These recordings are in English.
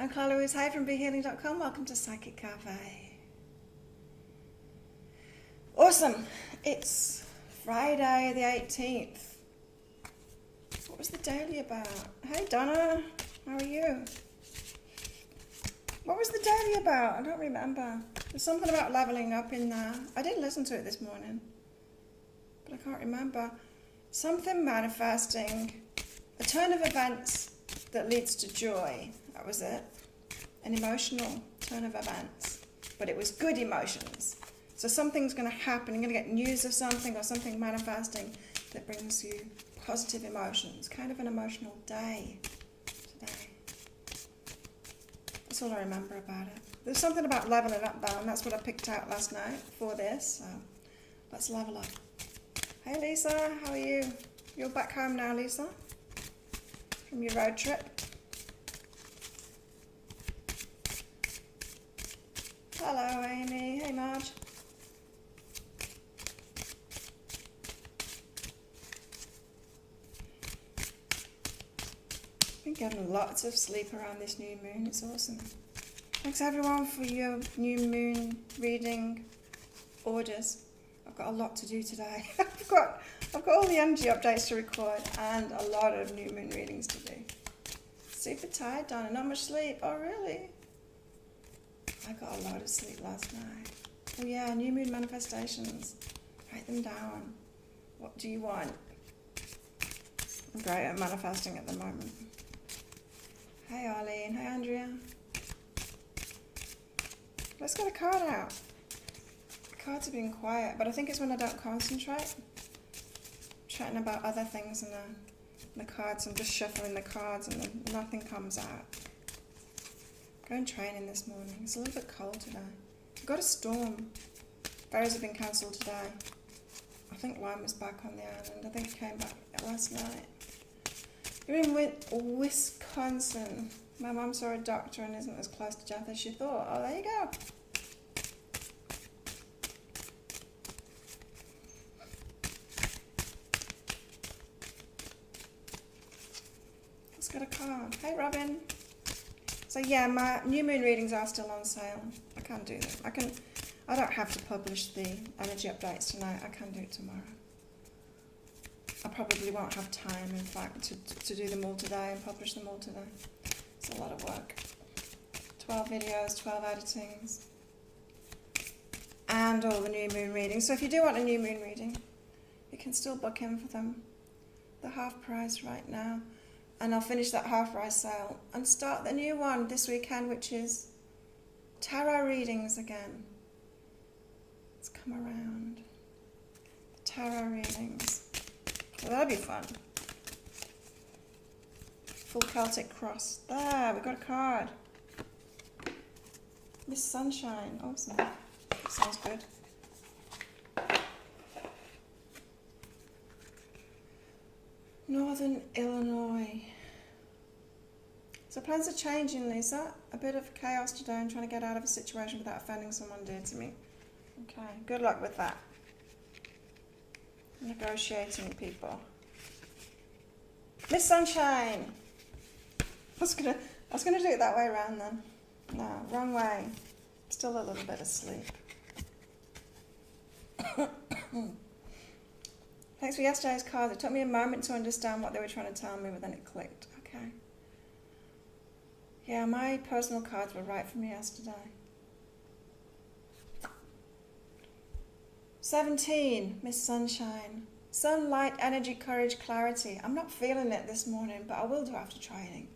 I'm Carla Louise Hay from BeHealing.com. Welcome to Psychic Cafe. Awesome. It's Friday the 18th. What was the daily about? Hey Donna, how are you? What was the daily about? I don't remember. There's something about leveling up in there. I did listen to it this morning, but I can't remember. Something manifesting, a turn of events that leads to joy. That was it. An emotional turn of events, but it was good emotions. So something's going to happen. You're going to get news of something or something manifesting that brings you positive emotions. Kind of an emotional day today. That's all I remember about it. There's something about leveling up though, and that's what I picked out last night for this. So let's level up. Hey Lisa, how are you? You're back home now, Lisa, from your road trip. Hello Amy, hey Marge. Been getting lots of sleep around this new moon, it's awesome. Thanks everyone for your new moon reading orders. I've got a lot to do today. I've got all the energy updates to record and a lot of new moon readings to do. Super tired, Donna, not much sleep. Oh really? I got a lot of sleep last night. Oh yeah, new moon manifestations. Write them down. What do you want? I'm great at manifesting at the moment. Hey Arlene, hey Andrea. Let's get a card out. The cards have been quiet, but I think it's when I don't concentrate. I'm chatting about other things in the cards. I'm just shuffling the cards and then nothing comes out. Going training this morning. It's a little bit cold today. We've got a storm. Ferries have been cancelled today. I think Lime was back on the island. I think it came back last night. You're in Wisconsin. My mum saw a doctor and isn't as close to death as she thought. Oh, there you go. Let's get a card. Hey, Robin. So yeah, my new moon readings are still on sale. I can't do them. I don't have to publish the energy updates tonight. I can do it tomorrow. I probably won't have time, in fact, to do them all today and publish them all today. It's a lot of work. 12 videos, 12 editings, and all the new moon readings. So if you do want a new moon reading, you can still book in for them. They're half price right now. And I'll finish that half price sale and start the new one this weekend, which is tarot readings again. Let's come around. Tarot readings. Well, that'll be fun. Full Celtic cross. There, we got a card. Miss Sunshine. Awesome. That sounds good. Northern Illinois. So plans are changing, Lisa. A bit of chaos today. I'm trying to get out of a situation without offending someone dear to me. Okay, good luck with that. Negotiating people. Miss Sunshine. I was gonna do it that way around then. No, wrong way. Still a little bit asleep. Thanks for yesterday's cards. It took me a moment to understand what they were trying to tell me, but then it clicked. Okay. Yeah, my personal cards were right for me yesterday. 17, Miss Sunshine. Sunlight, energy, courage, clarity. I'm not feeling it this morning, but I will do after training.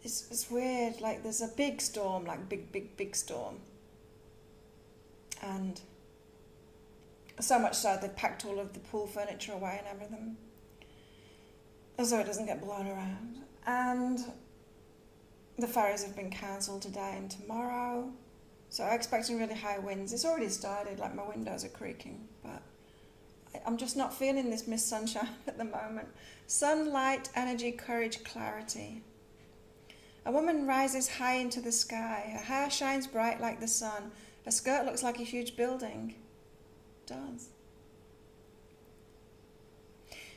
It's weird, like there's a big storm, like big storm. And so much so they've packed all of the pool furniture away and everything, so it doesn't get blown around. And the ferries have been cancelled today and tomorrow, so I'm expecting really high winds. It's already started, like my windows are creaking, but I'm just not feeling this Miss Sunshine at the moment. Sunlight, energy, courage, clarity. A woman rises high into the sky. Her hair shines bright like the sun. Her skirt looks like a huge building. It does.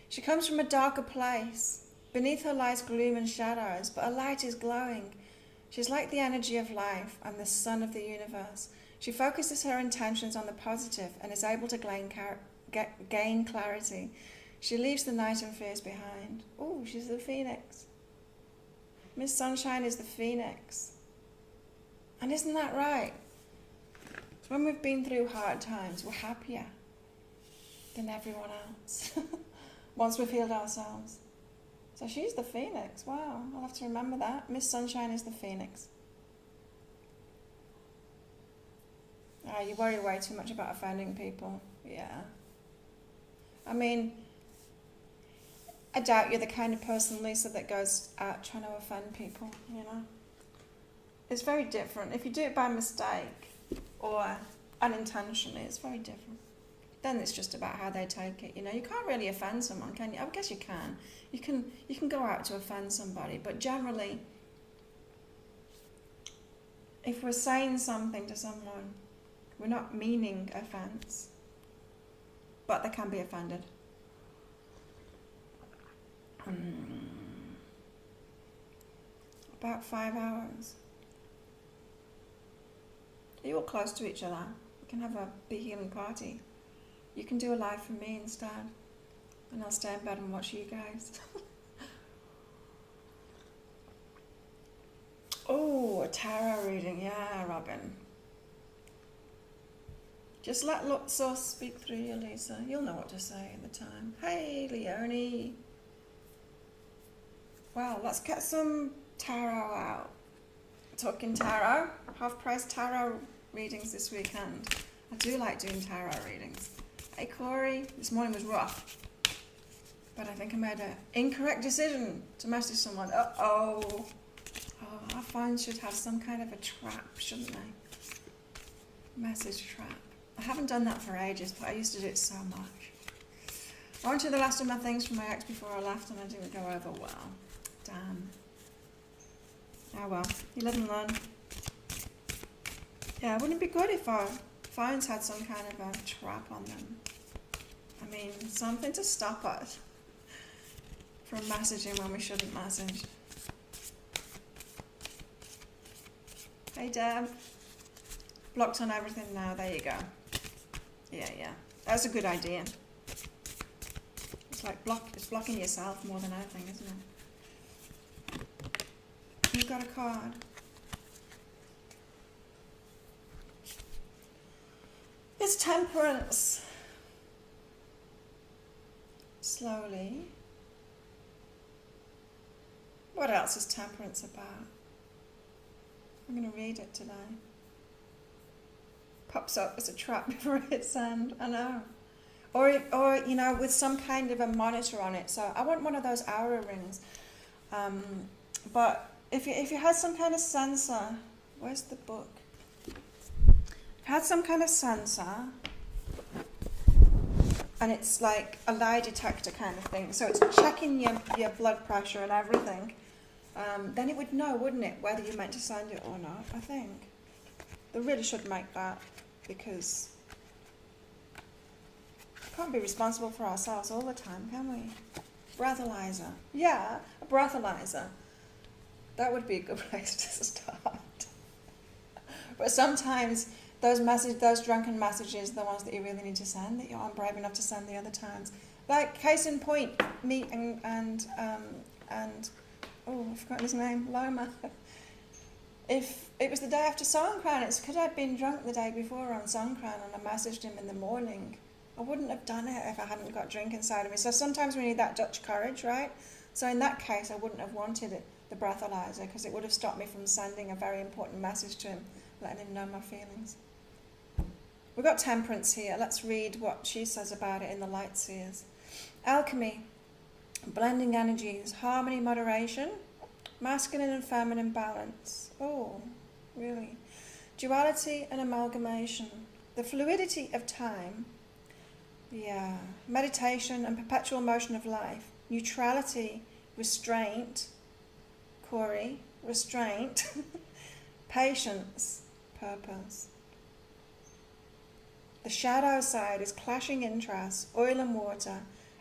She comes from a darker place. Beneath her lies gloom and shadows, but a light is glowing. She's like the energy of life and the sun of the universe. She focuses her intentions on the positive and is able to gain clarity. She leaves the night and fears behind. Oh, she's the phoenix. Miss Sunshine is the phoenix. And isn't that right? When we've been through hard times, we're happier than everyone else once we've healed ourselves. So she's the phoenix. Wow, I'll have to remember that. Miss Sunshine is the phoenix. You worry way too much about offending people. Yeah. I mean, I doubt you're the kind of person, Lisa, that goes out trying to offend people, you know. It's very different. If you do it by mistake or unintentionally, it's very different. Then it's just about how they take it. You know, you can't really offend someone, can you? I guess you can. You can go out to offend somebody, but generally, if we're saying something to someone, we're not meaning offense, but they can be offended. About 5 hours. Are you all close to each other? We can have a big healing party. You can do a live for me instead, and I'll stay in bed and watch you guys. Oh, a tarot reading. Yeah, Robin. Just let Source speak through you, Lisa. You'll know what to say at the time. Hey, Leonie. Well, let's get some tarot out. Talking tarot, half-price tarot readings this weekend. I do like doing tarot readings. Hey Corey, this morning was rough, but I think I made an incorrect decision to message someone. Oh, our phones should have some kind of a trap, shouldn't they? Message trap. I haven't done that for ages, but I used to do it so much. I went to the last of my things from my ex before I left, and I didn't go over well. Damn. Oh well, you live and learn. Yeah, wouldn't it be good if our phones had some kind of a trap on them? I mean, something to stop us from messaging when we shouldn't message. Hey Deb. Blocked on everything now, there you go. Yeah. That's a good idea. It's like it's blocking yourself more than anything, isn't it? You've got a card. It's temperance. Slowly. What else is temperance about? I'm going to read it today. Pops up as a trap before it hits send. I know. Or you know, with some kind of a monitor on it. So I want one of those Aura rings. But if you had some kind of sensor, where's the book? If you had some kind of sensor, and it's like a lie detector kind of thing, so it's checking your blood pressure and everything, then it would know, wouldn't it, whether you meant to send it or not, I think. They really should make that, because we can't be responsible for ourselves all the time, can we? Breathalyzer. Yeah, a breathalyzer. That would be a good place to start. But sometimes those drunken messages are the ones that you really need to send, that you aren't brave enough to send the other times. Like, case in point, me and oh, I've forgotten his name, Loma. If it was the day after Songkran, it's because I'd been drunk the day before on Songkran and I messaged him in the morning. I wouldn't have done it if I hadn't got drink inside of me. So sometimes we need that Dutch courage, right? So in that case, I wouldn't have wanted it, the breathalyzer, because it would have stopped me from sending a very important message to him, letting him know my feelings. We've got temperance here. Let's read what she says about it in the Light Seers. Alchemy, blending energies, harmony, moderation, masculine and feminine balance. Oh, really? Duality and amalgamation. The fluidity of time. Yeah. Meditation and perpetual motion of life. Neutrality, restraint. Corey, restraint. Patience, purpose. The shadow side is clashing interests, oil and water,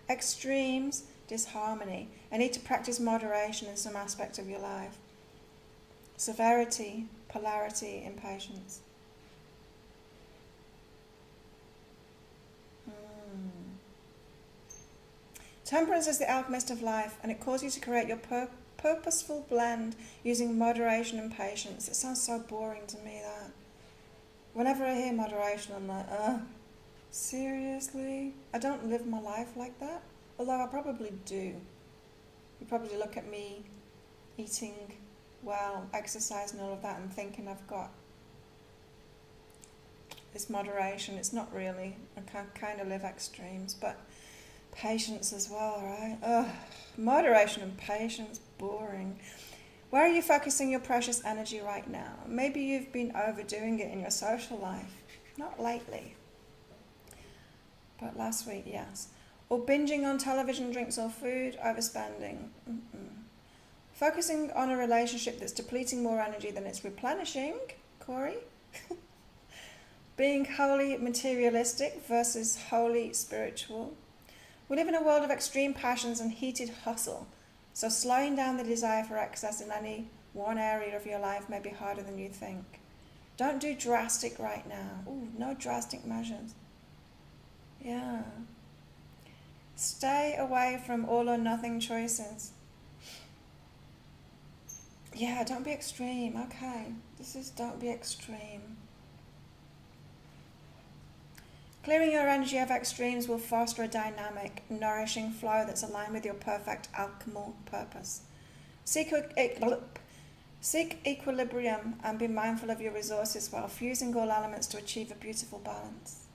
extremes, disharmony. I need to practice moderation in some aspect of your life. severity, polarity, impatience. Temperance is the alchemist of life, and it calls you to create your purposeful blend using moderation and patience. It sounds so boring to me, that. Whenever I hear moderation, I'm like, seriously? I don't live my life like that, although I probably do. You probably look at me eating well, exercise and all of that, and thinking I've got this moderation. It's not really. I kind of live extremes, but patience as well, right? Moderation and patience, boring. Where are you focusing your precious energy right now? Maybe you've been overdoing it in your social life. Not lately, but last week, yes. Or binging on television, drinks or food, overspending. Focusing on a relationship that's depleting more energy than it's replenishing, Corey. Being wholly materialistic versus wholly spiritual. We live in a world of extreme passions and heated hustle, so slowing down the desire for excess in any one area of your life may be harder than you think. Don't do drastic right now. Ooh, no drastic measures. Yeah. Stay away from all or nothing choices. Yeah, don't be extreme. Okay, this is don't be extreme. Clearing your energy of extremes will foster a dynamic, nourishing flow that's aligned with your perfect alchemical purpose. Seek equilibrium and be mindful of your resources while fusing all elements to achieve a beautiful balance.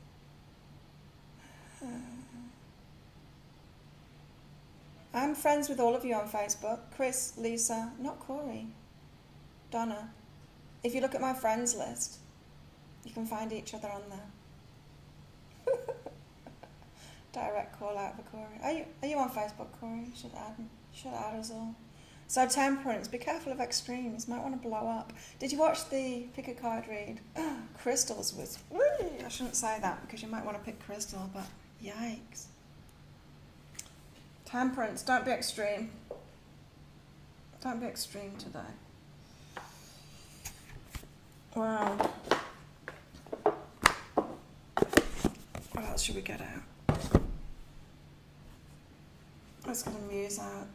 I'm friends with all of you on Facebook. Chris, Lisa, not Corey, Donna. If you look at my friends list, you can find each other on there. Direct call out for Corey. Are you on Facebook, Corey? Should add us all. So temperance, be careful of extremes. Might want to blow up. Did you watch the pick a card read? Crystals was. I shouldn't say that because you might want to pick crystal, but yikes. Temperance, don't be extreme. Don't be extreme today. Wow. What else should we get out? Let's get a muse out.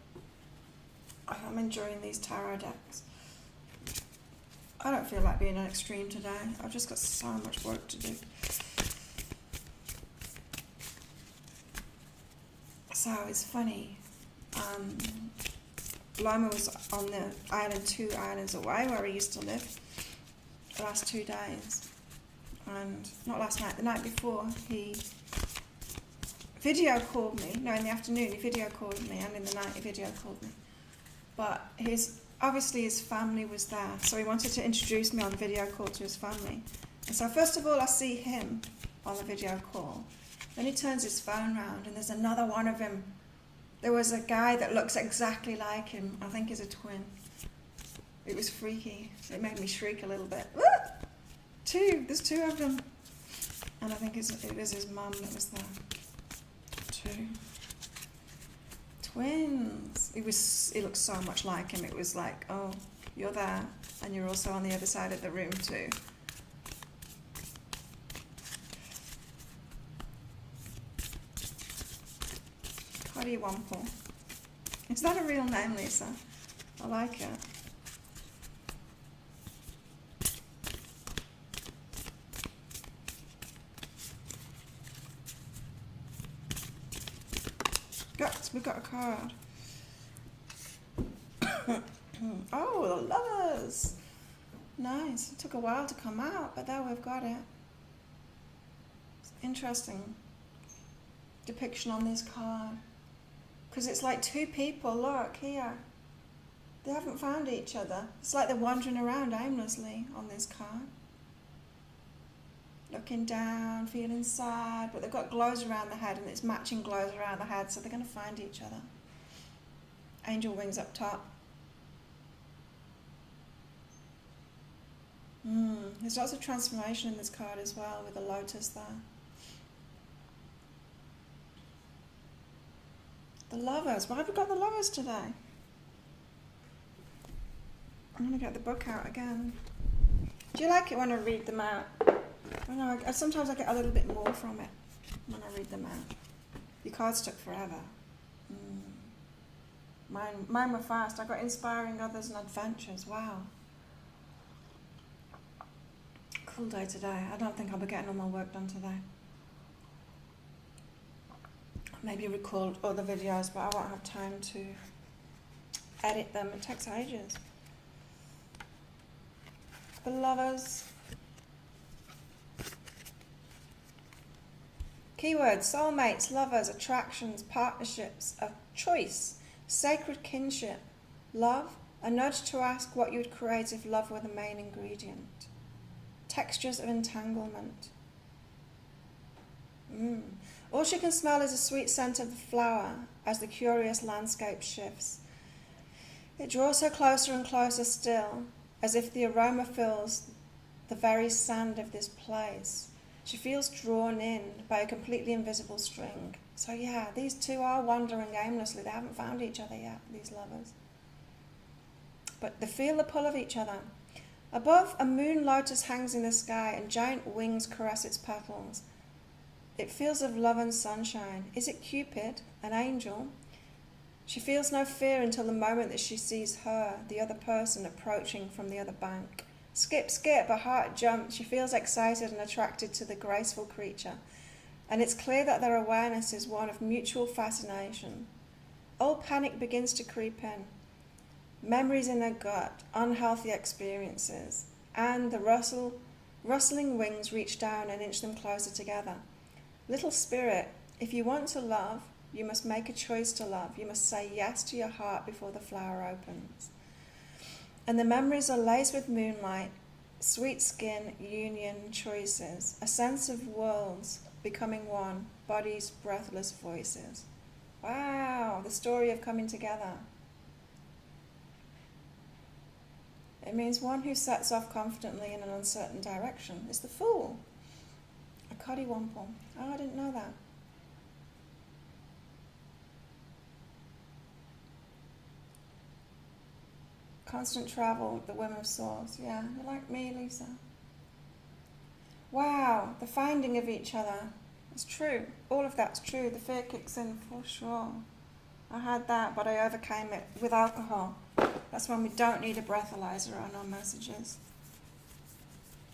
I'm enjoying these tarot decks. I don't feel like being an extreme today. I've just got so much work to do. So it's funny. Loma was on the island 2 islands away where he used to live the last 2 days. And not last night, the night before, he video called me. No, in the afternoon he video called me, and in the night he video called me. But obviously his family was there, so he wanted to introduce me on video call to his family. And so first of all I see him on the video call. Then he turns his phone round and there's another one of him. There was a guy that looks exactly like him. I think he's a twin. It was freaky. It made me shriek a little bit. There's 2 of them. And I think it was his mum that was there. 2 twins. It looked so much like him. It was like, oh, you're there and you're also on the other side of the room too. Wample. Is that a real name, Lisa? I like it. We got a card. Oh, the lovers. Nice. It took a while to come out, but there we've got it. It's interesting depiction on this card. Because it's like 2 people, look, here. They haven't found each other. It's like they're wandering around aimlessly on this card. Looking down, feeling sad, but they've got glows around the head and it's matching glows around the head, so they're going to find each other. Angel wings up top. There's lots of transformation in this card as well, with the lotus there. The lovers. Why have we got the lovers today? I'm going to get the book out again. Do you like it when I read them out? I know, sometimes I get a little bit more from it when I read them out. Your cards took forever. Mine were fast. I got inspiring others and adventures. Wow. Cool day today. I don't think I'll be getting all my work done today. Maybe record other videos, but I won't have time to edit them. It takes ages. The Lovers. Keywords: soulmates, lovers, attractions, partnerships, a choice, sacred kinship, love, a nudge to ask what you would create if love were the main ingredient, textures of entanglement. All she can smell is the sweet scent of the flower as the curious landscape shifts. It draws her closer and closer still, as if the aroma fills the very sand of this place. She feels drawn in by a completely invisible string. So yeah, these two are wandering aimlessly. They haven't found each other yet, these lovers. But they feel the pull of each other. Above, a moon lotus hangs in the sky and giant wings caress its petals. It feels of love and sunshine. Is it Cupid, an angel? She feels no fear until the moment that she sees her, the other person, approaching from the other bank. Skip, skip, her heart jumps. She feels excited and attracted to the graceful creature. And it's clear that their awareness is one of mutual fascination. Old panic begins to creep in. Memories in her gut, unhealthy experiences, and the rustling wings reach down and inch them closer together. Little spirit, if you want to love, you must make a choice to love. You must say yes to your heart before the flower opens. And the memories are laced with moonlight, sweet skin, union, choices, a sense of worlds becoming one, bodies, breathless voices. Wow, the story of coming together. It means one who sets off confidently in an uncertain direction is the fool. A coddywomple. Oh, I didn't know that. Constant travel, the whim of souls. Yeah, you're like me, Lisa. Wow, the finding of each other. It's true. All of that's true. The fear kicks in for sure. I had that, but I overcame it with alcohol. That's when we don't need a breathalyzer on our messages.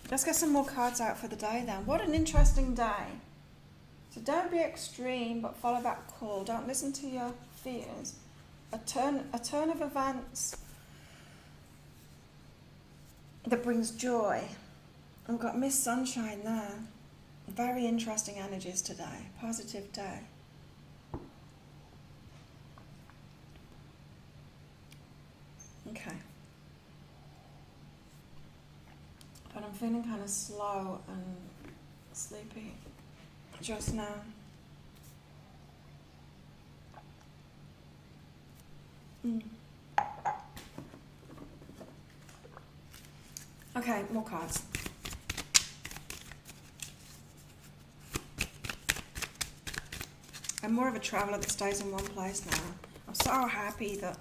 Let's get some more cards out for the day then. What an interesting day. So don't be extreme, but follow that call. Don't listen to your fears. A turn of events that brings joy. We've got Miss Sunshine there. Very interesting energies today. Positive day. Okay. But I'm feeling kind of slow and sleepy just now. Okay, more cards. I'm more of a traveller that stays in one place now. I'm so happy that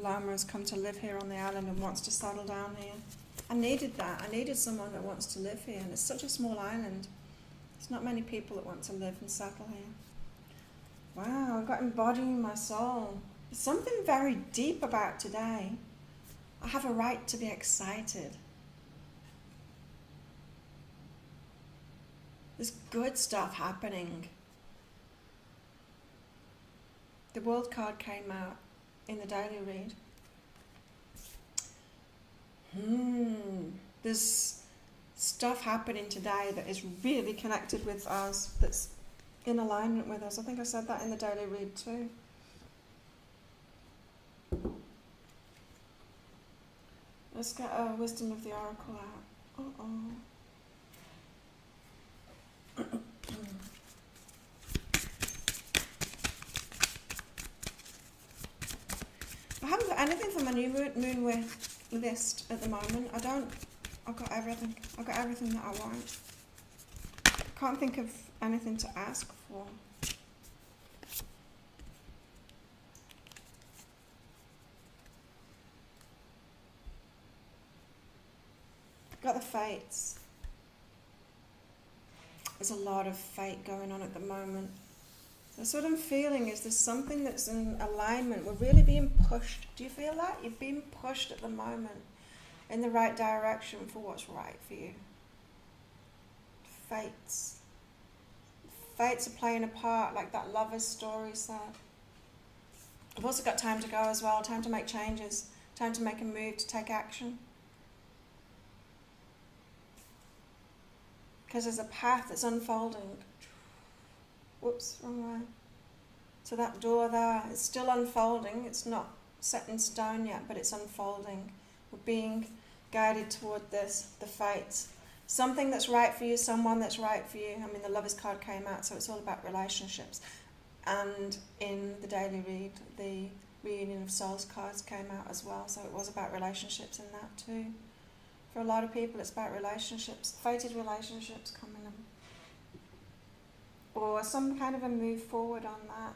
Lama has come to live here on the island and wants to settle down here. I needed that. I needed someone that wants to live here, and it's such a small island. There's not many people that want to live and settle here. Wow, I've got embodying my soul. There's something very deep about today. I have a right to be excited. There's good stuff happening. The World card came out in the daily read. There's stuff happening today that is really connected with us, that's in alignment with us. I think I said that in the daily read too. Let's get a wisdom of the oracle out. I haven't got anything for my new moon list at the moment. I've got everything. I've got everything that I want. Can't think of anything to ask for. got the fates. There's a lot of fate going on at the moment. That's what I'm feeling, is there's something that's in alignment. We're really being pushed. Do you feel that? You're being pushed at the moment in the right direction for what's right for you. Fates. Fates are playing a part, like that lover's story said. We've also got time to go as well, time to make changes, time to make a move, to take action. Because there's a path that's unfolding. Whoops, wrong way. So that door there, it's still unfolding. It's not set in stone yet, but it's unfolding. We're being guided toward this, the fates. Something that's right for you, someone that's right for you. I mean, the Lovers card came out, so it's all about relationships. And in the daily read, the Reunion of Souls cards came out as well, so it was about relationships in that too. For a lot of people, it's about relationships, fated relationships coming in. Or some kind of a move forward on that.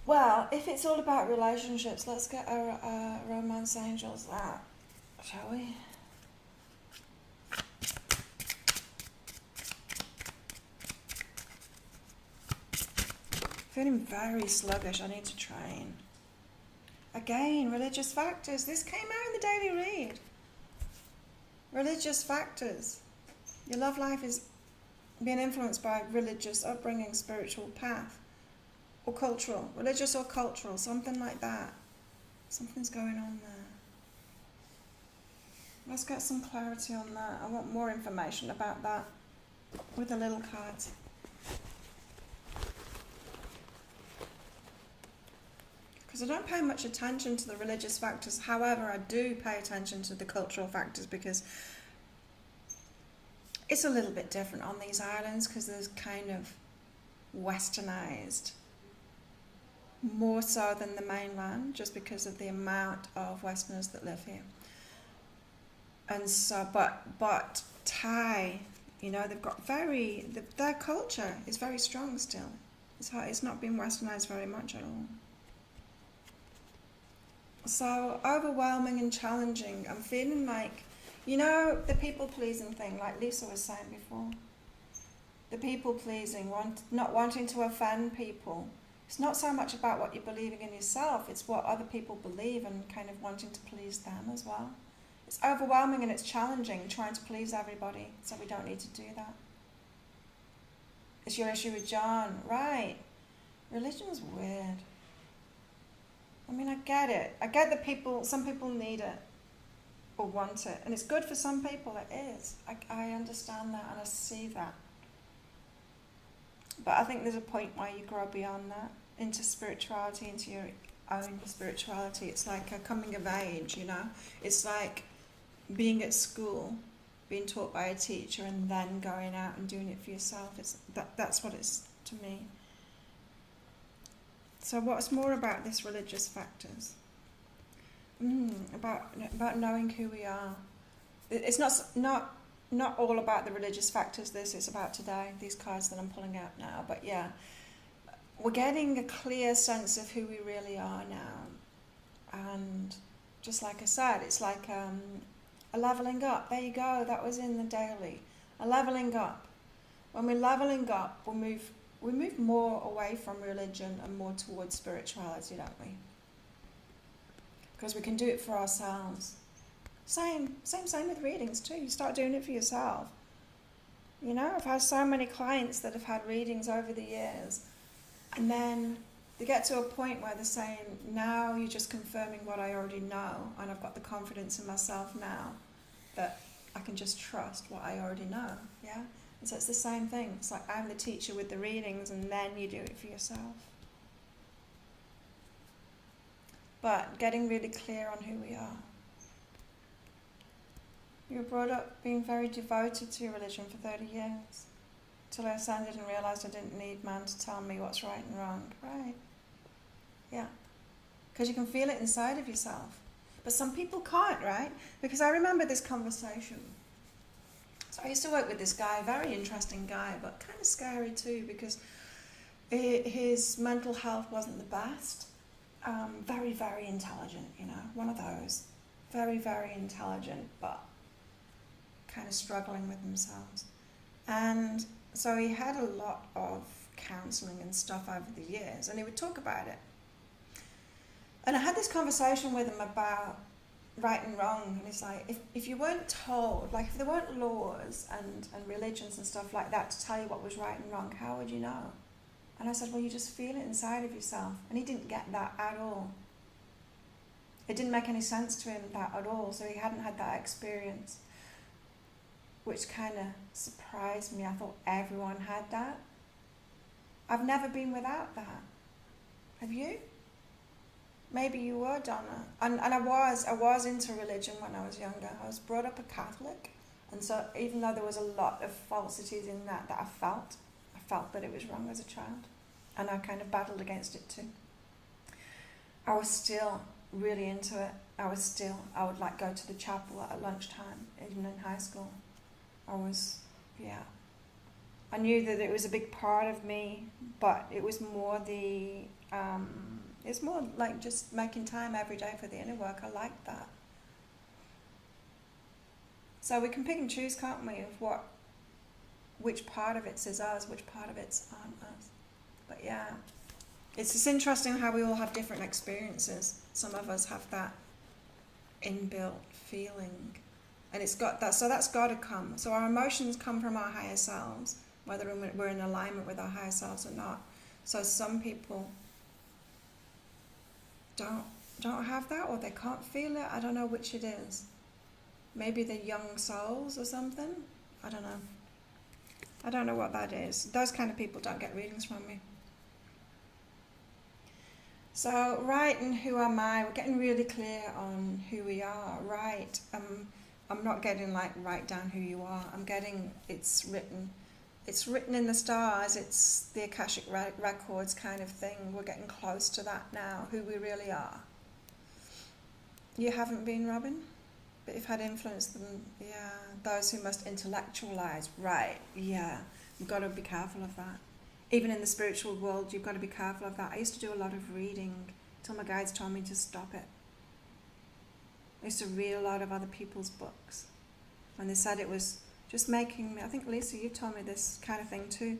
Well, if it's all about relationships, let's get our romance angels out, shall we? Feeling very sluggish, I need to train. Again, religious factors. This came out in the daily read. Religious factors. Your love life is being influenced by religious upbringing, spiritual path, or cultural, religious or cultural, something like that. Something's going on there. Let's get some clarity on that. I want more information about that with the little cards. Because I don't pay much attention to the religious factors. However, I do pay attention to the cultural factors because it's a little bit different on these islands, because there's kind of westernized more so than the mainland, just because of the amount of Westerners that live here. And so, but Thai, you know, they've got their culture is very strong still. It's not been westernized very much at all. So overwhelming and challenging. I'm feeling like, you know, the people-pleasing thing, like Lisa was saying before. The people-pleasing, not wanting to offend people. It's not so much about what you're believing in yourself, it's what other people believe and kind of wanting to please them as well. It's overwhelming and it's challenging, trying to please everybody, so we don't need to do that. It's your issue with John, right? Religion's weird. I mean, I get it. I get that some people need it or want it, and it's good for some people, it is. I understand that and I see that. But I think there's a point where you grow beyond that, into spirituality, into your own spirituality. It's like a coming of age, you know? It's like being at school, being taught by a teacher, and then going out and doing it for yourself. That's what it's to me. So what's more about this religious factors? About knowing who we are. It's not all about the religious factors. This is about today, these cards that I'm pulling out now. But yeah, we're getting a clear sense of who we really are now. And just like I said, it's like a leveling up. There you go, that was in the daily. A leveling up. When we're leveling up, we move more away from religion and more towards spirituality, don't we? Because we can do it for ourselves. Same with readings too. You start doing it for yourself. You know, I've had so many clients that have had readings over the years, and then they get to a point where they're saying, now you're just confirming what I already know, and I've got the confidence in myself now that I can just trust what I already know, yeah? And so it's the same thing. It's like I'm the teacher with the readings, and then you do it for yourself. But getting really clear on who we are. You were brought up being very devoted to religion for 30 years, till I ascended and realised I didn't need man to tell me what's right and wrong. Right. Yeah. Because you can feel it inside of yourself. But some people can't, right? Because I remember this conversation. So I used to work with this guy, very interesting guy, but kind of scary too, because his mental health wasn't the best. Very, very intelligent, you know, one of those. very, very intelligent, but kind of struggling with themselves. And so he had a lot of counselling and stuff over the years, and he would talk about it. And I had this conversation with him about right and wrong, and it's like, if you weren't told, like if there weren't laws and religions and stuff like that to tell you what was right and wrong, how would you know? And I said, well, you just feel it inside of yourself. And he didn't get that at all. It didn't make any sense to him, that at all, so he hadn't had that experience, which kind of surprised me. I thought everyone had that. I've never been without that. Have you? Maybe you were, Donna. And I was into religion when I was younger. I was brought up a Catholic. And so even though there was a lot of falsities in that I felt that it was wrong as a child. And I kind of battled against it too. I was still really into it. I would like go to the chapel at lunchtime, even in high school. I knew that it was a big part of me, but it was more it's more like just making time every day for the inner work. I like that. So we can pick and choose, can't we, of which part of it is us, which part of it's aren't us. But yeah, it's just interesting how we all have different experiences. Some of us have that inbuilt feeling, and it's got that. So that's got to come. So our emotions come from our higher selves, whether we're in alignment with our higher selves or not. So some people don't have that, or they can't feel it. I don't know which it is. Maybe they're young souls or something. I don't know. I don't know what that is. Those kind of people don't get readings from me. So, right, and who am I? We're getting really clear on who we are, right? I'm not getting like write down who you are. I'm getting it's written in the stars. It's the Akashic records kind of thing. We're getting close to that now, who we really are. You haven't been, Robin? But you've had influence them, yeah. Those who must intellectualize, right, yeah. You've got to be careful of that. Even in the spiritual world, you've got to be careful of that. I used to do a lot of reading till my guides told me to stop it. I used to read a lot of other people's books. And they said it was just making me, I think Lisa, you told me this kind of thing too.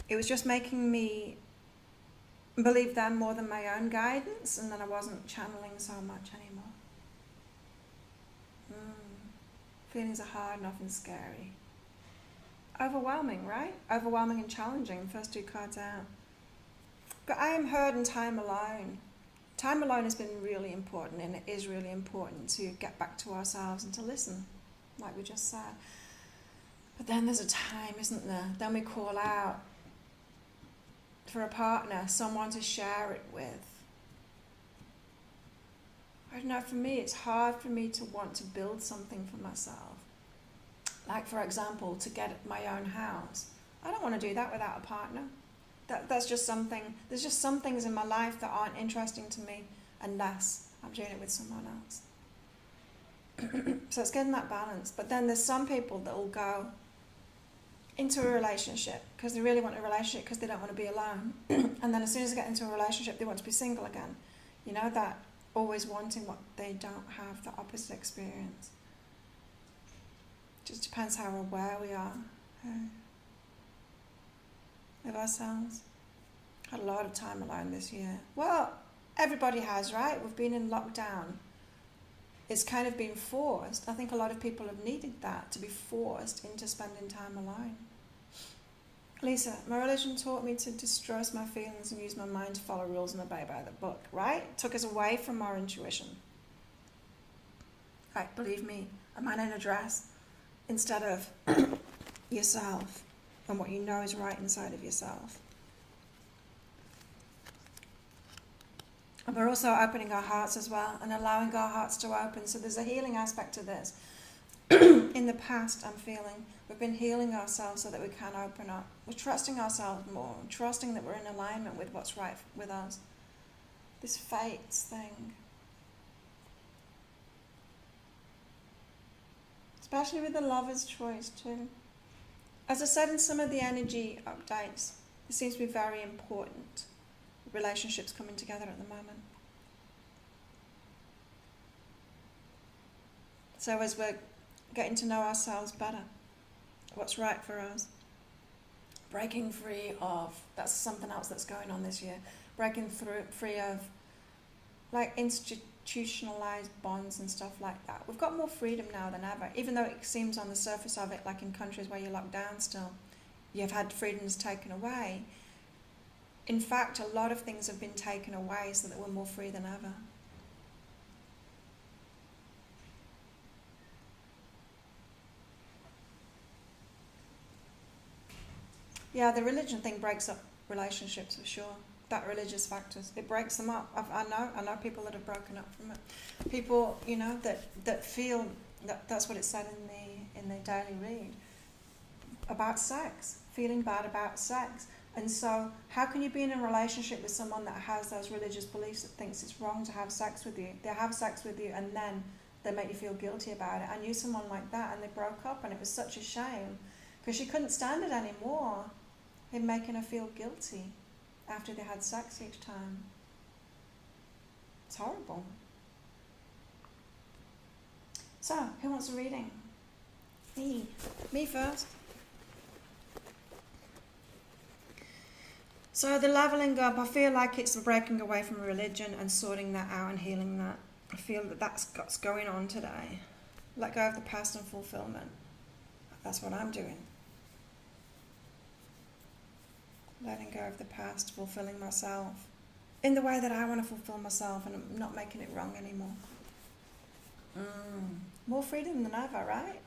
It was just making me believe them more than my own guidance, and then I wasn't channeling so much anymore. Feelings are hard and often scary. Overwhelming, right? Overwhelming and challenging, first two cards out. But I am heard in time alone. Time alone has been really important, and it is really important to get back to ourselves and to listen, like we just said. But then there's a time, isn't there? Then we call out for a partner, someone to share it with. I don't know, for me, it's hard for me to want to build something for myself. Like, for example, to get my own house. I don't want to do that without a partner. That's just something, there's just some things in my life that aren't interesting to me unless I'm doing it with someone else. So it's getting that balance. But then there's some people that will go into a relationship because they really want a relationship because they don't want to be alone. And then as soon as they get into a relationship, they want to be single again. You know, that always wanting what they don't have, the opposite experience. Just depends how aware we are of ourselves. Had a lot of time alone this year. Well, everybody has, right? We've been in lockdown. It's kind of been forced. I think a lot of people have needed that, to be forced into spending time alone. Lisa, my religion taught me to distrust my feelings and use my mind to follow rules and obey by the book, right? It took us away from our intuition. Right, believe me, a man in a dress instead of yourself and what you know is right inside of yourself. And we're also opening our hearts as well and allowing our hearts to open. So there's a healing aspect to this. In the past, I'm feeling we've been healing ourselves so that we can open up. We're trusting ourselves more, trusting that we're in alignment with what's right with us. This fates thing. Especially with the lover's choice too. As I said in some of the energy updates, it seems to be very important. Relationships coming together at the moment. So as we're getting to know ourselves better, what's right for us, breaking free of, that's something else that's going on this year, breaking free of like institutionalized bonds and stuff like that. We've got more freedom now than ever, even though it seems on the surface of it, like in countries where you're locked down still, you've had freedoms taken away. In fact, a lot of things have been taken away so that we're more free than ever. Yeah, the religion thing breaks up relationships for sure. That religious factors, it breaks them up. I know people that have broken up from it. People, that feel that's what it said in the daily read about sex, feeling bad about sex. And so, how can you be in a relationship with someone that has those religious beliefs that thinks it's wrong to have sex with you? They have sex with you and then they make you feel guilty about it. I knew someone like that and they broke up, and it was such a shame because she couldn't stand it anymore. Him making her feel guilty after they had sex each time. It's horrible. So, who wants a reading? Me first. So the leveling up, I feel like it's breaking away from religion and sorting that out and healing that. I feel that that's what's going on today. Let go of the past and fulfillment. That's what I'm doing. Letting go of the past, fulfilling myself in the way that I want to fulfill myself, and I'm not making it wrong anymore. More freedom than ever, right?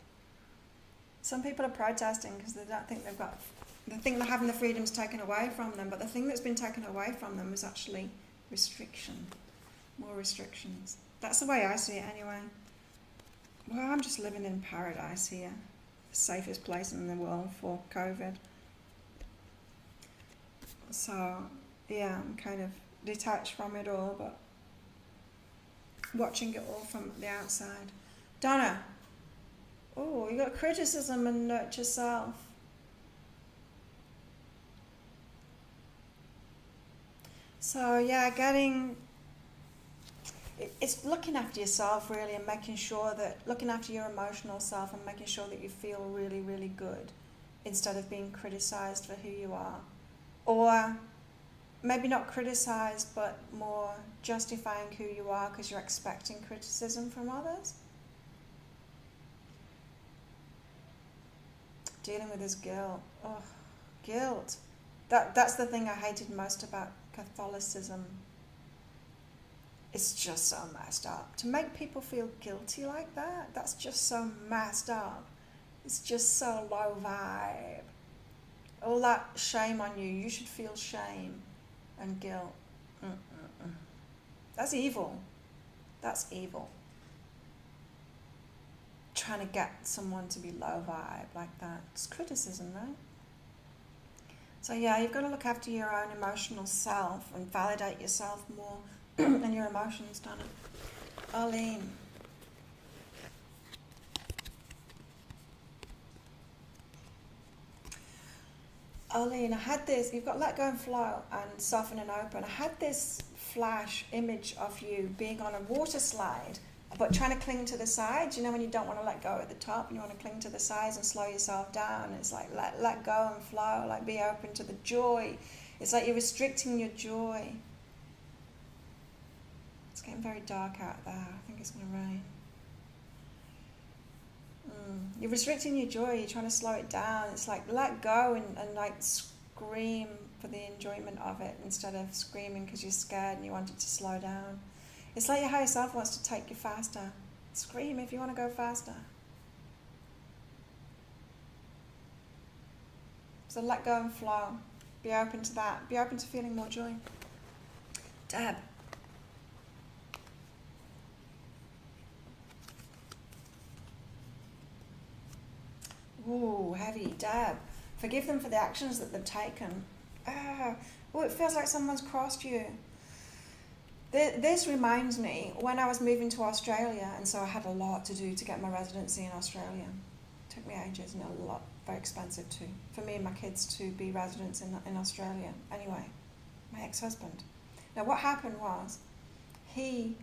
Some people are protesting because they don't think they think they're having the freedoms taken away from them, but the thing that's been taken away from them is actually restriction. More restrictions. That's the way I see it anyway. Well, I'm just living in paradise here. The safest place in the world for COVID. So, yeah, I'm kind of detached from it all, but watching it all from the outside. Donna, you got criticism and nurture self. So, yeah, it's looking after yourself really, and making sure that, looking after your emotional self and making sure that you feel really, really good instead of being criticised for who you are. Or maybe not criticised, but more justifying who you are because you're expecting criticism from others. Dealing with this guilt. Oh, guilt. That's the thing I hated most about Catholicism. It's just so messed up. To make people feel guilty like that, that's just so messed up. It's just so low vibe. All that shame on you, you should feel shame and guilt. That's evil. That's evil. Trying to get someone to be low vibe like that. It's criticism, right? So yeah, you've got to look after your own emotional self and validate yourself more and your emotions, Donna. Arlene. Arlene, I had this, you've got let go and flow and soften and open. I had this flash image of you being on a water slide, but trying to cling to the sides. You know when you don't want to let go at the top and you want to cling to the sides and slow yourself down. It's like let go and flow, like be open to the joy. It's like you're restricting your joy. It's getting very dark out there. I think it's going to rain. You're restricting your joy, you're trying to slow it down. It's like let go and like scream for the enjoyment of it instead of screaming because you're scared and you want it to slow down. It's like your higher self wants to take you faster. Scream if you want to go faster. So let go and flow. Be open to that. Be open to feeling more joy. Deb. Ooh, heavy. Deb. Forgive them for the actions that they've taken. It feels like someone's crossed you. This reminds me, when I was moving to Australia, and so I had a lot to do to get my residency in Australia. It took me ages and a lot, very expensive too, for me and my kids to be residents in Australia. Anyway, my ex-husband. Now what happened was, he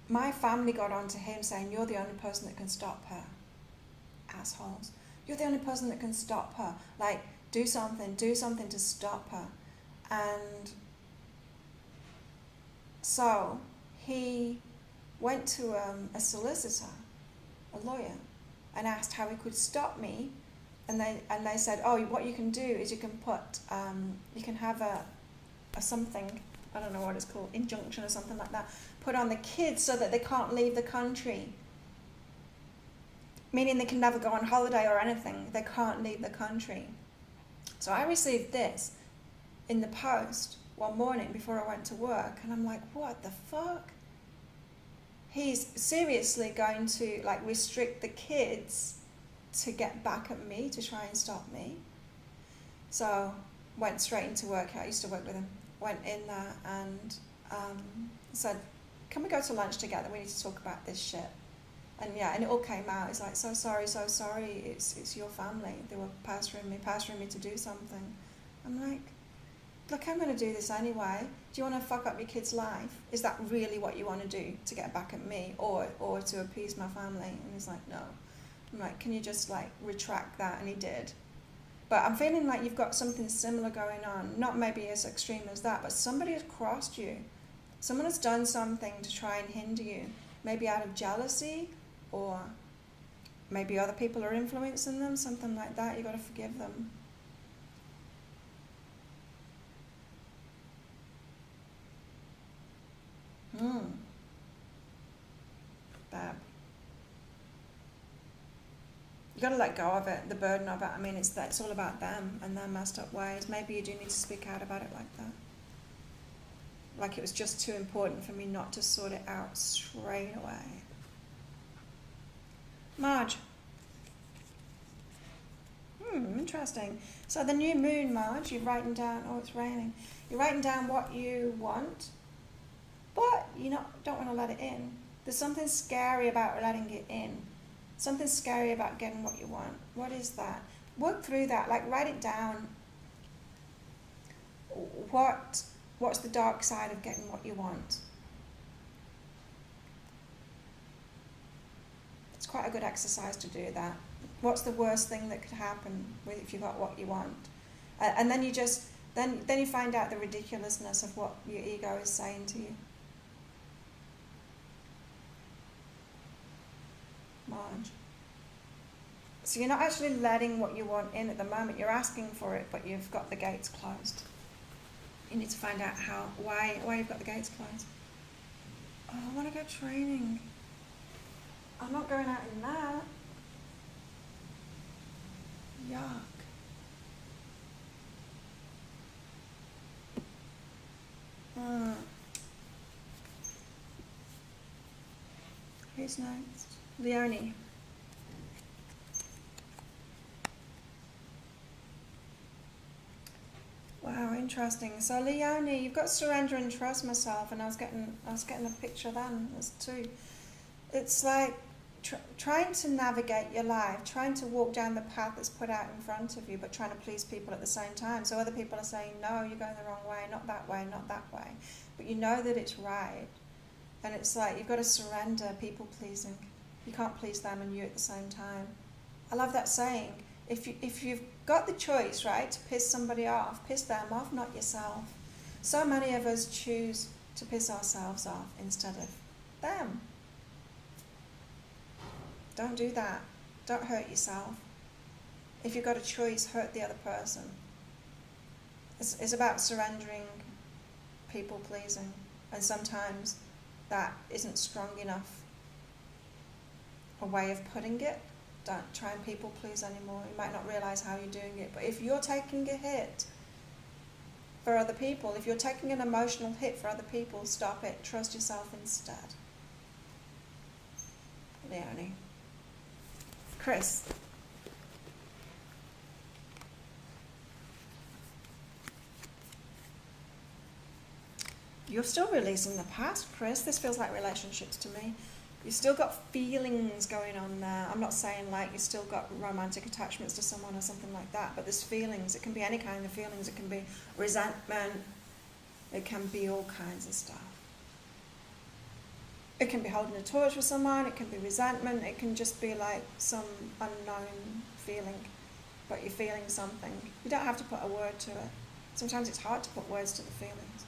my family got on to him saying, you're the only person that can stop her. Assholes. You're the only person that can stop her. Like, do something to stop her. And so he went to a solicitor, a lawyer, and asked how he could stop me. And they said, oh, what you can do is you can put, you can have a something, I don't know what it's called, injunction or something like that, put on the kids so that they can't leave the country. Meaning they can never go on holiday or anything. They can't leave the country. So I received this in the post one morning before I went to work, and I'm like, what the fuck? He's seriously going to like restrict the kids to get back at me, to try and stop me. So went straight into work. I used to work with him. Went in there and said, can we go to lunch together? We need to talk about this shit. And yeah, and it all came out. It's like, so sorry. It's your family. They were pastoring me to do something. I'm like, look, I'm going to do this anyway. Do you want to fuck up your kid's life? Is that really what you want to do, to get back at me or to appease my family? And he's like, no. I'm like, can you just like retract that? And he did. But I'm feeling like you've got something similar going on. Not maybe as extreme as that, but somebody has crossed you. Someone has done something to try and hinder you. Maybe out of jealousy, or maybe other people are influencing them, something like that. You've got to forgive them. Bad. You've got to let go of it, the burden of it. I mean, it's all about them and their messed up ways. Maybe you do need to speak out about it like that. Like it was just too important for me not to sort it out straight away. Marge. Interesting. So the new moon, Marge, you're writing down, oh, it's raining. You're writing down what you want, but you don't want to let it in. There's something scary about letting it in. Something scary about getting what you want. What is that? Work through that. Like, write it down. What's the dark side of getting what you want? It's quite a good exercise to do that. What's the worst thing that could happen if you got what you want? And then you just then you find out the ridiculousness of what your ego is saying to you. Marge. So you're not actually letting what you want in at the moment. You're asking for it, but you've got the gates closed. You need to find out why you've got the gates closed. Oh, I want to go training. I'm not going out in that. Yuck. Who's next? Leonie. Wow, interesting. So Leonie, you've got surrender and trust myself, and I was getting a picture then. There's two. It's like trying to navigate your life, trying to walk down the path that's put out in front of you, but trying to please people at the same time. So other people are saying, no, you're going the wrong way, not that way, not that way. But you know that it's right. And it's like you've got to surrender people pleasing. You can't please them and you at the same time. I love that saying. If you've got the choice, right, to piss somebody off, piss them off, not yourself. So many of us choose to piss ourselves off instead of them. Don't do that. Don't hurt yourself. If you've got a choice, hurt the other person. It's about surrendering, people pleasing, and sometimes that isn't strong enough a way of putting it. Don't try and people please anymore. You might not realise how you're doing it, but if you're taking a hit for other people, if you're taking an emotional hit for other people, stop it. Trust yourself instead. Leonie. Chris. You're still releasing the past, Chris. This feels like relationships to me. You've still got feelings going on there. I'm not saying like you've still got romantic attachments to someone or something like that, but there's feelings. It can be any kind of feelings. It can be resentment. It can be all kinds of stuff. It can be holding a torch with someone, it can be resentment, it can just be like some unknown feeling, but you're feeling something. You don't have to put a word to it. Sometimes it's hard to put words to the feelings.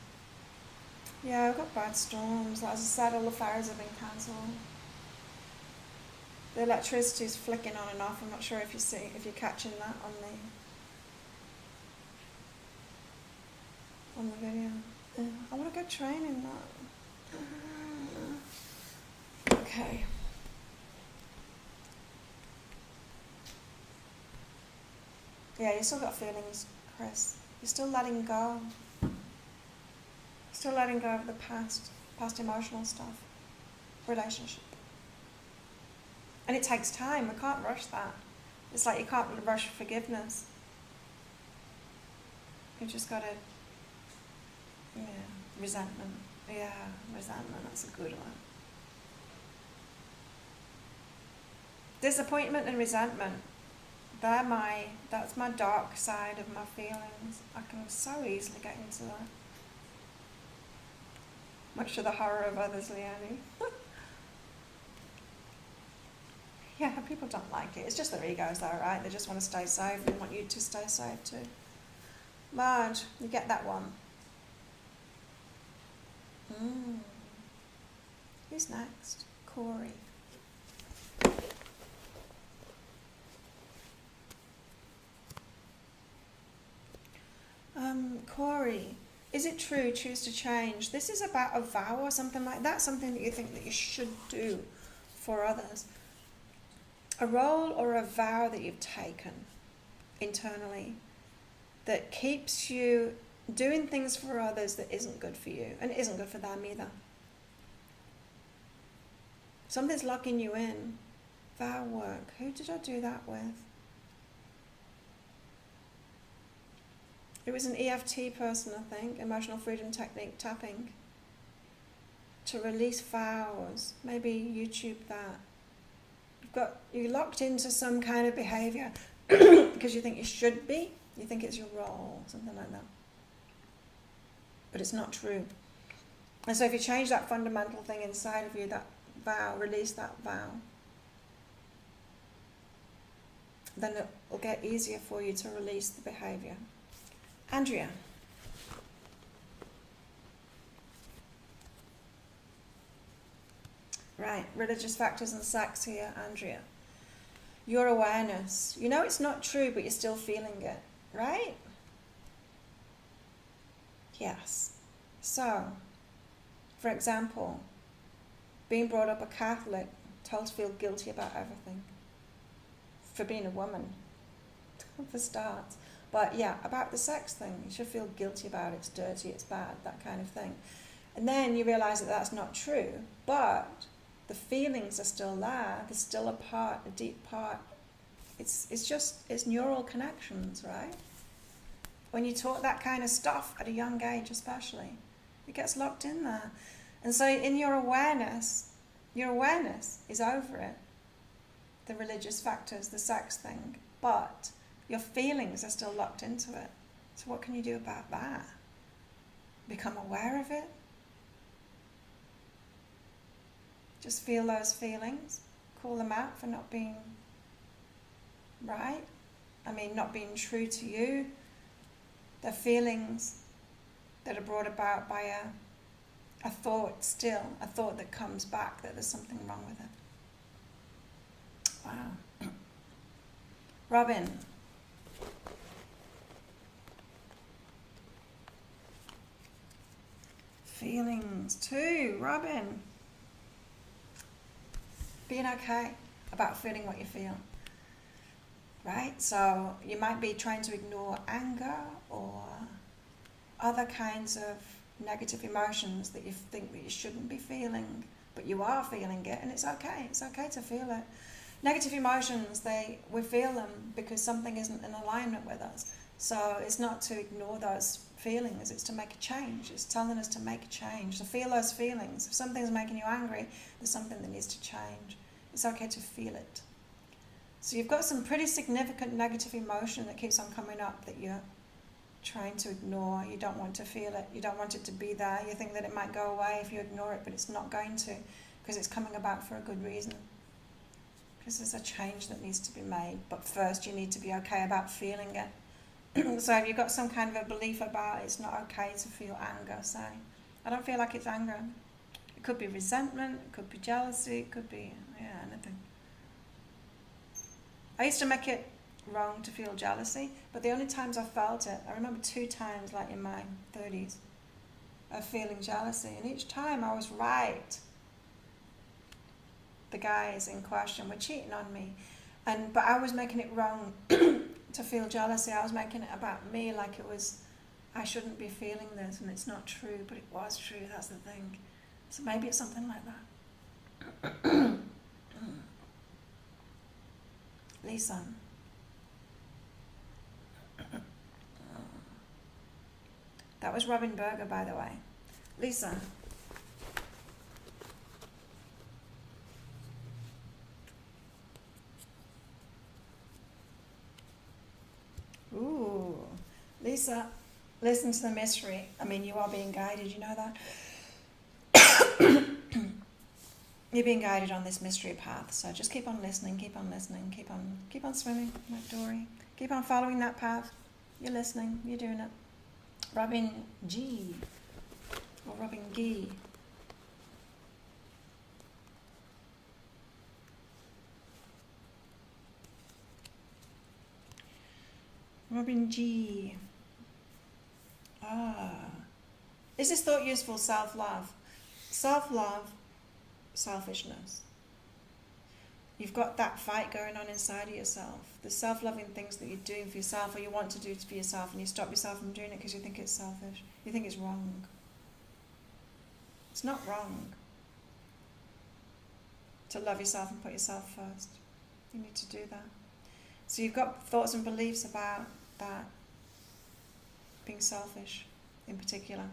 Yeah, we've got bad storms. As I said, all the fires have been cancelled. The electricity is flicking on and off. I'm not sure if you're catching that on the video. I want to go training that. Okay. Yeah, you still got feelings, Chris. You're still letting go. Still letting go of the past emotional stuff, relationship. And it takes time. We can't rush that. It's like you can't rush forgiveness. You've just got to, resentment. Yeah, resentment, that's a good one. Disappointment and resentment, that's my dark side of my feelings. I can so easily get into that. Much to the horror of others, Leonie. Yeah, people don't like it. It's just their egos though, right? They just want to stay safe. They want you to stay safe too. Marge, you get that one. Who's next? Corey. Corey, is it true, choose to change? This is about a vow or something like that, something that you think that you should do for others. A role or a vow that you've taken internally that keeps you doing things for others that isn't good for you and isn't good for them either. Something's locking you in. Vow work. Who did I do that with? It was an EFT person, I think, emotional freedom technique, tapping. To release vows. Maybe YouTube that. You're locked into some kind of behaviour because you think you should be. You think it's your role, something like that. But it's not true. And so if you change that fundamental thing inside of you, that vow, release that vow, then it will get easier for you to release the behaviour. Andrea. Right, religious factors and sex here, Andrea. Your awareness. You know it's not true, but you're still feeling it, right? Yes. So, for example, being brought up a Catholic, told to feel guilty about everything. For being a woman, for starts. But yeah, about the sex thing, you should feel guilty about it, it's dirty, it's bad, that kind of thing. And then you realise that that's not true, but the feelings are still there, there's still a deep part. It's neural connections, right? When you taught that kind of stuff at a young age especially, it gets locked in there. And so in your awareness is over it, the religious factors, the sex thing, but your feelings are still locked into it. So what can you do about that? Become aware of it. Just feel those feelings. Call them out for not being right. Not being true to you. The feelings that are brought about by a thought that comes back that there's something wrong with it. Wow. Robin. Feelings too, Robin. Being okay about feeling what you feel. Right? So you might be trying to ignore anger or other kinds of negative emotions that you think that you shouldn't be feeling, but you are feeling it, and it's okay. It's okay to feel it. Negative emotions, we feel them because something isn't in alignment with us. So it's not to ignore those feelings, it's to make a change. It's telling us to make a change, to feel those feelings. If something's making you angry, there's something that needs to change. It's okay to feel it. So you've got some pretty significant negative emotion that keeps on coming up that you're trying to ignore. You don't want to feel it. You don't want it to be there. You think that it might go away if you ignore it, but it's not going to, because it's coming about for a good reason. Because there's a change that needs to be made, but first you need to be okay about feeling it. So if you've got some kind of a belief about it's not okay to feel anger, say, I don't feel like it's anger. It could be resentment, it could be jealousy, it could be, anything. I used to make it wrong to feel jealousy, but the only times I felt it, I remember 2 times, like in my 30s, of feeling jealousy, and each time I was right. The guys in question were cheating on me, but I was making it wrong to feel jealousy. I was making it about me, like it was, I shouldn't be feeling this, and it's not true, but it was true. That's the thing. So maybe it's something like that. Lisa. That was Robin Berger, by the way. Lisa. Ooh. Lisa, listen to the mystery. I mean, you are being guided, you know that? You're being guided on this mystery path, so just keep on listening, keep on listening, keep on swimming like Dory. Keep on following that path. You're listening, you're doing it. Robin G. Or Robin G. Robin G. Is this thought useful? Self-love. Self-love, selfishness. You've got that fight going on inside of yourself. The self-loving things that you're doing for yourself or you want to do for yourself, and you stop yourself from doing it because you think it's selfish. You think it's wrong. It's not wrong to love yourself and put yourself first. You need to do that. So you've got thoughts and beliefs about that, being selfish in particular,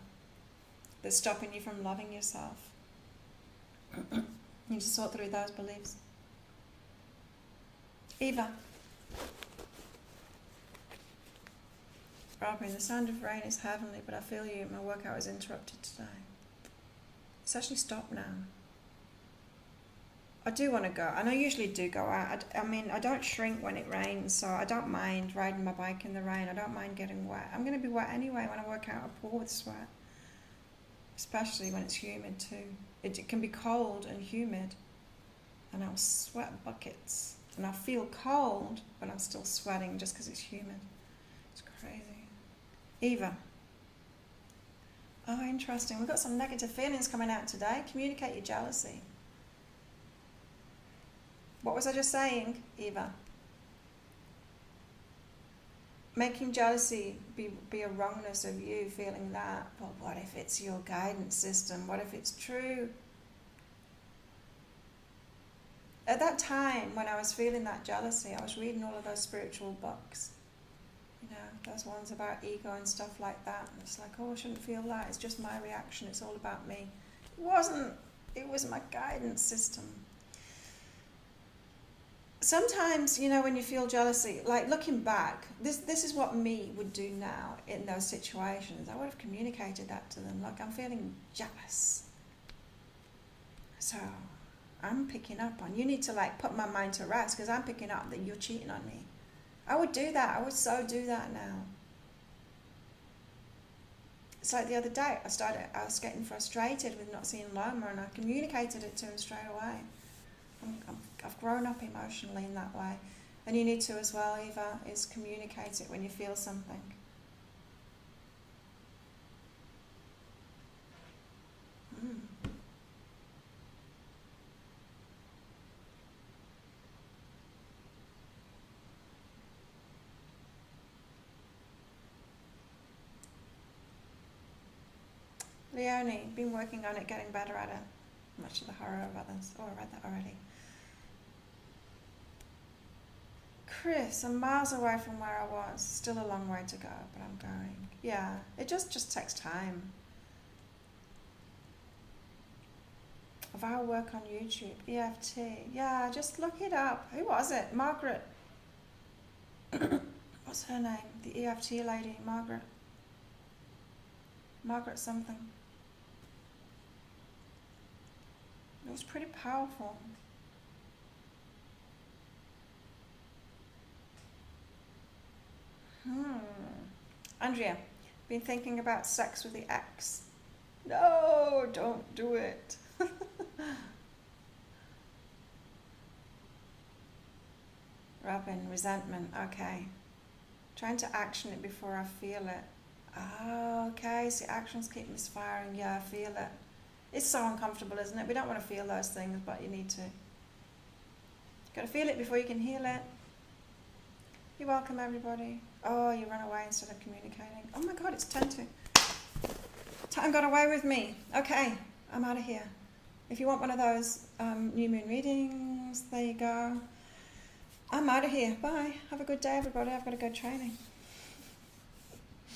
that's stopping you from loving yourself. You need to sort through those beliefs. Eva. Robin, the sound of rain is heavenly, but I feel you. My workout was interrupted today. It's actually stopped now. I do want to go, and I usually do go out. I mean, I don't shrink when it rains, so I don't mind riding my bike in the rain. I don't mind getting wet. I'm going to be wet anyway when I work out. I pour with sweat, especially when it's humid too. It can be cold and humid, and I'll sweat buckets. And I feel cold, but I'm still sweating just because it's humid. It's crazy. Eva. Oh, interesting. We've got some negative feelings coming out today. Communicate your jealousy. What was I just saying, Eva? Making jealousy be a wrongness of you feeling that. But what if it's your guidance system? What if it's true? At that time, when I was feeling that jealousy, I was reading all of those spiritual books. You know, those ones about ego and stuff like that. And it's like, oh, I shouldn't feel that. It's just my reaction. It's all about me. It wasn't. It was my guidance system. Sometimes, you know, when you feel jealousy, like looking back, this is what me would do now in those situations. I would have communicated that to them. Like, I'm feeling jealous. So I'm picking up on, you need to like put my mind to rest because I'm picking up that you're cheating on me. I would do that. I would so do that now. It's like the other day, I was getting frustrated with not seeing Loma, and I communicated it to him straight away. I've grown up emotionally in that way. And you need to as well, Eva, is communicate it when you feel something. Leonie, been working on it, getting better at it. Much to the horror of others. Oh, I read that already. Chris, I'm miles away from where I was. Still a long way to go, but I'm going. Yeah, it just takes time. Vow work on YouTube, EFT. Yeah, just look it up. Who was it? Margaret. What's her name? The EFT lady, Margaret. Margaret something. was pretty powerful. Andrea, been thinking about sex with the ex? No, don't do it. Robin, resentment, okay. Trying to action it before I feel it. Oh, okay, so actions keep misfiring. Yeah, I feel it. It's so uncomfortable, isn't it? We don't want to feel those things, but you need to. You've got to feel it before you can heal it. You're welcome, everybody. Oh, you run away instead of communicating. Oh my God, it's 10 to. Time got away with me. Okay, I'm out of here. If you want one of those new moon readings, there you go. I'm out of here. Bye. Have a good day, everybody. I've got to go training.